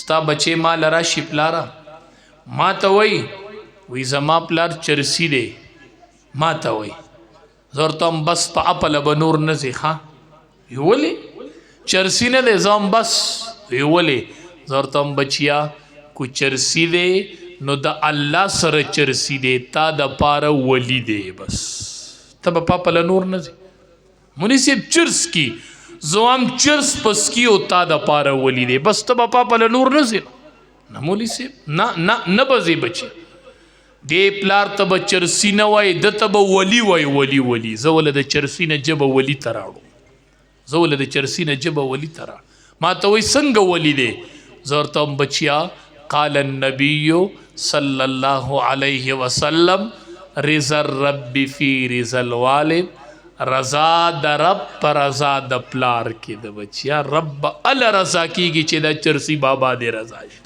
ستا بچې ما لرا شي پلاره ما ته وی زما پلار چرسی دی ما ته وی زه ورته وایم بس په اپله به نور نه ځې ښه وی ولې چرسی نه دی زه هم بس وی ولې زه ورته وایم بچیا کو چرسی دی نو د الله سره چرسی دی تا د پاره ولی دی بس ته به په اپله نور نه ځې مونی صاحب چرس کی زه هم چرس پسکي او تا د پاره ولی دی بس ته به په اپله نور نه ځې نه مولي صاحب نه به ځې بچی دې پلار ته به چرسی نه وایي ده ته به ولي وایي ولي زه وله د چرسی نه جبه ولي ته راوړم زه وله د چرسی نه جبه ولي ته راوړم ما ته وایي څنګه ولي دی زه ورته وایم بچیا قال النبي صلی الله علیه وسلم رضا الرب فی رضا الوالد رضا د رب په رضا د پلار کې د بچیا رب ال رضا کیږي چې د چرسی بابا دې رضا شي